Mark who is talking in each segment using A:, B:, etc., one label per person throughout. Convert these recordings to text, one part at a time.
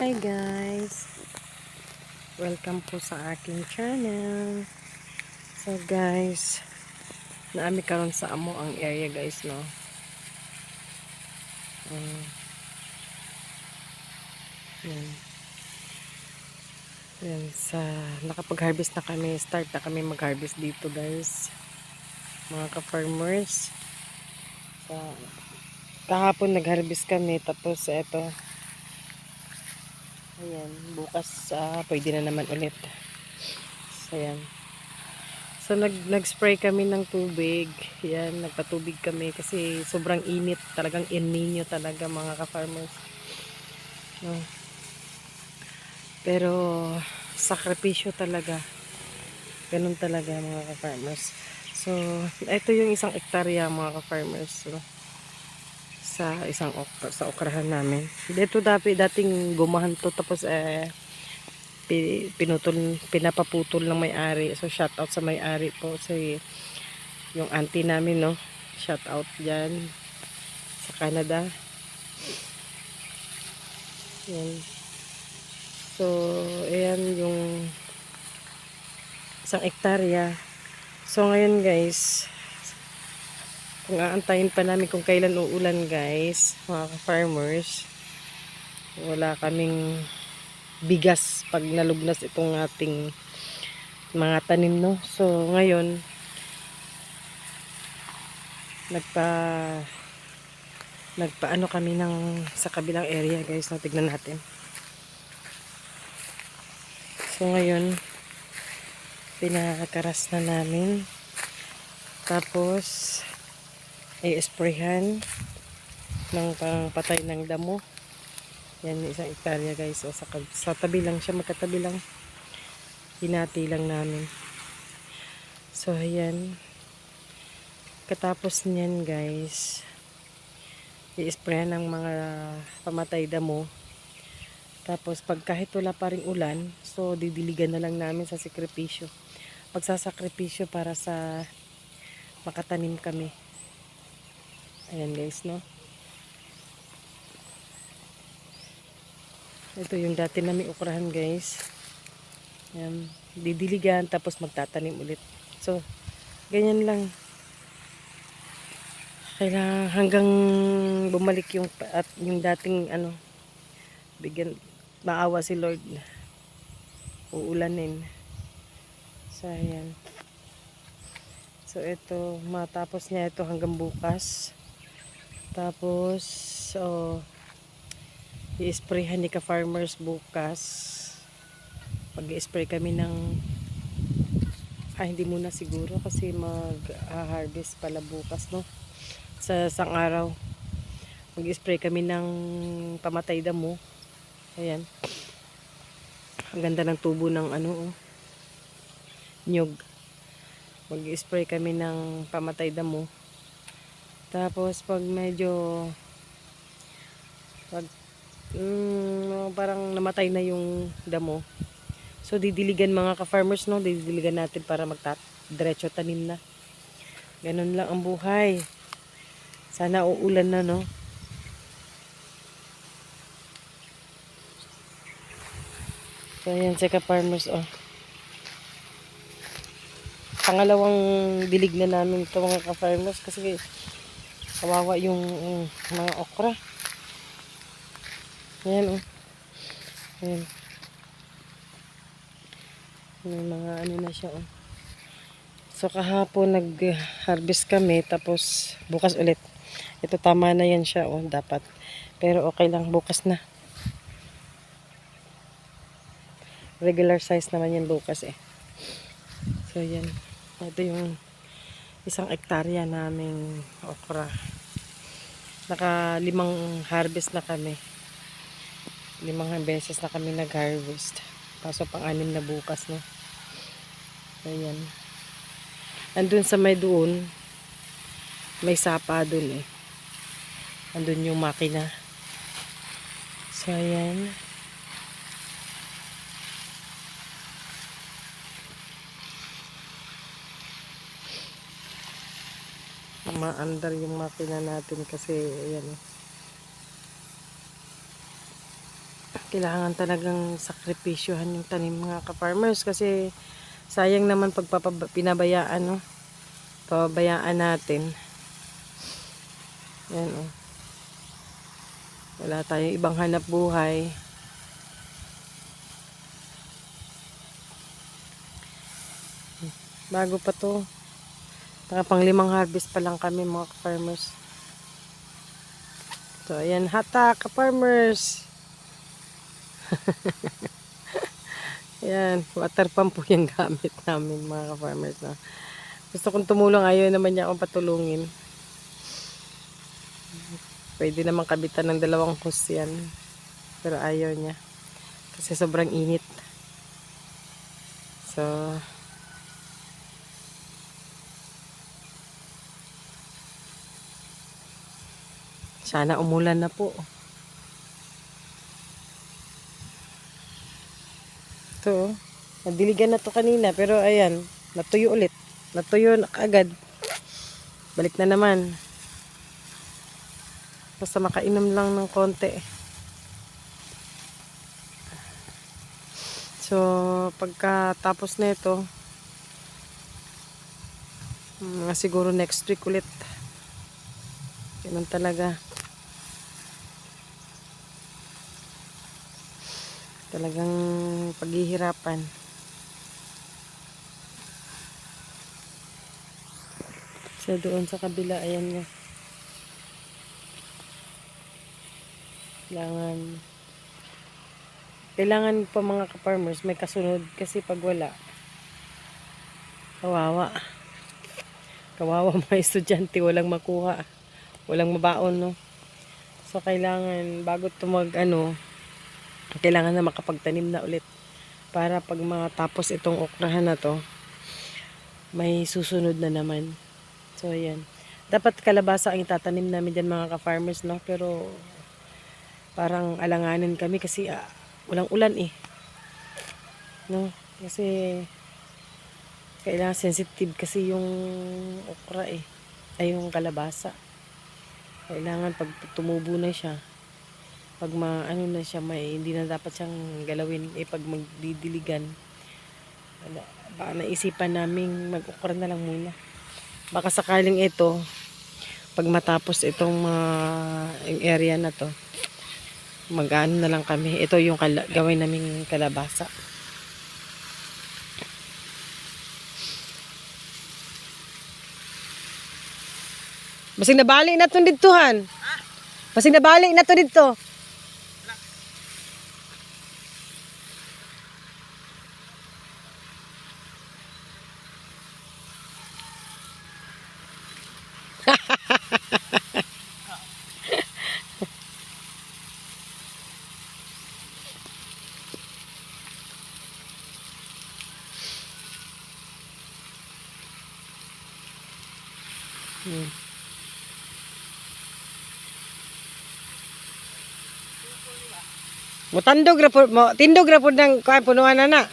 A: Hi guys! Welcome po sa aking channel. So guys, naami karon sa amo ang area guys, no? Um, yan. Yan, nakapag-harvest na kami. Start na kami mag-harvest dito guys. Mga ka-farmers. So, kahapon nag-harvest kami. Tapos eto. Ayan, bukas pwede na naman ulit. So yan. So nag-spray kami ng tubig. Yan, nagpatubig kami kasi sobrang init, talagang El Nino talaga mga ka-farmers. No. Pero sakripisyo talaga. Ganun talaga mga ka-farmers. So, ito yung isang hektarya mga ka-farmers. So, sa isang sa okrahan namin. Dito dating gumahan to tapos pinapaputol ng may-ari. So, shout out sa may-ari po. Yung auntie namin, no? Shout out dyan sa Canada. Yan. So, ayan yung isang hektarya. So, ngayon guys, kung aantayin pa namin kung kailan uulan guys, mga farmers, wala kaming bigas pag nalugnas itong ating mga tanim, no? So, ngayon, nagpaano kami sa kabilang area guys, no? Tignan natin. So, ngayon, pinakaras na namin. Tapos, i-sprayhan ng pangpatay ng damo. Yan, isang hektarya guys. O, sa tabi lang siya, magkatabi lang. Hinati lang namin. So, ayan. Katapos niyan guys, i-sprayan ng mga pamatay damo. Tapos, pag kahit wala pa ring ulan, so, didiligan na lang namin sa sakripisyo. Magsasakripisyo para sa makatanim kami. Ayan guys, no? Ito yung dati namin ukrahan guys. Ayan, didiligan tapos magtatanim ulit. So, ganyan lang. Kailangan hanggang bumalik yung dating bigyan maawa si Lord. Uulanin. So, ayan. So, ito matapos niya ito hanggang bukas. Tapos, i-sprayhan ni ka-farmers bukas. Pag-i-spray kami hindi muna siguro kasi mag-harvest pala bukas, no? Sa isang araw. Mag-i-spray kami ng pamatay damo. Ayan. Ang ganda ng tubo ng nyug. Mag-i-spray kami ng pamatay damo. Tapos pag medyo parang namatay na yung damo, so didiligan mga ka-farmers, no? Didiligan natin para diretso tanim na. Ganun lang ang buhay. Sana uulan na, no? So ayan si ka-farmers, oh. Pangalawang dilig na namin ito mga ka-farmers kasi kawawa yung mga okra. Ayan, oh. Ayan. May mga na siya, oh. So kahapon nag-harvest kami tapos bukas ulit. Ito tama na yan siya, oh, dapat. Pero okay lang, bukas na. Regular size naman yan bukas eh. So yan. Ito yung isang hektarya naming okra. Naka-5 harvest na kami. 5 beses na kami nag-harvest. Paso pang-6 na bukas, no? Ayan. Andun sa doon, may sapa dun eh. Andun yung makina. So, ayan. Maandar yung makina natin kasi, ayan. Kailangan talagang sakripisyohan yung tanim mga ka-farmers kasi sayang naman pag pinabayaan, no? Pabayaan natin. Yan, oh. Wala tayong ibang hanap buhay. Bago pa to. Pang 5 harvest pa lang kami mga ka-farmers. So, ayan, hata ka-farmers. Ayan, water pump po yung gamit namin mga ka-farmers. No? Gusto kong tumulong, ayaw naman niya akong patulungin. Pwede naman kabitan ng 2 hose yan. Pero ayaw niya. Kasi sobrang init. So, sana umulan na po. Ito, nadiligan na to kanina. Pero ayan, natuyo ulit. Natuyo na kaagad. Balik na naman. Basta makainom lang ng konti. So, pagkatapos na ito, siguro next week ulit. Ganun talaga. Talagang paghihirapan. So, doon sa kabila, ayan nga. Kailangan pa mga ka-farmers may kasunod kasi pag wala, kawawa mga estudyante, walang makuha, walang mabaon, no? So kailangan bago ito kailangan na makapagtanim na ulit para pag matapos itong okrahan na to, may susunod na naman. So ayan, dapat kalabasa ang itatanim namin dyan mga ka-farmers, no? Pero parang alanganin kami kasi walang ulan eh, no? Kasi kailangan sensitive kasi yung okra eh, ay yung kalabasa. Kailangan pag tumubo na siya, pag na siya, hindi na dapat siyang galawin eh pag magdidiligan. Baka naisipan naming mag-okra na lang muna. Baka sakaling ito, pag matapos itong yung area na to, mag-ano na lang kami. Ito yung gawin naming kalabasa. Basing nabalik na to ditohan. Basing nabalik na to dito. Tindog ra pud ng kuan punuan na.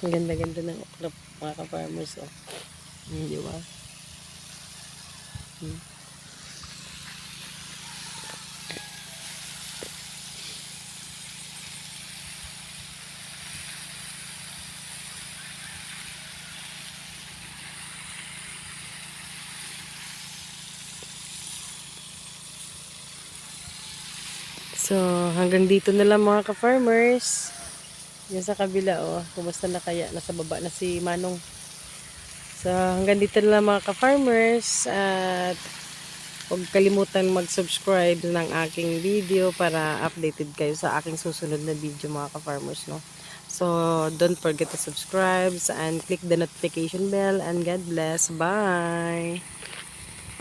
A: Ang ganda-ganda ng okra mga ka-farmers, oh. Di ba? So, hanggang dito na lang mga ka-farmers. Yan sa kabila, oh. Kumusta na kaya? Nasa baba na si Manong. So, hanggang dito na lang mga ka-farmers. At huwag kalimutan mag-subscribe ng aking video para updated kayo sa aking susunod na video mga ka-farmers, no? So, don't forget to subscribe and click the notification bell. And God bless. Bye!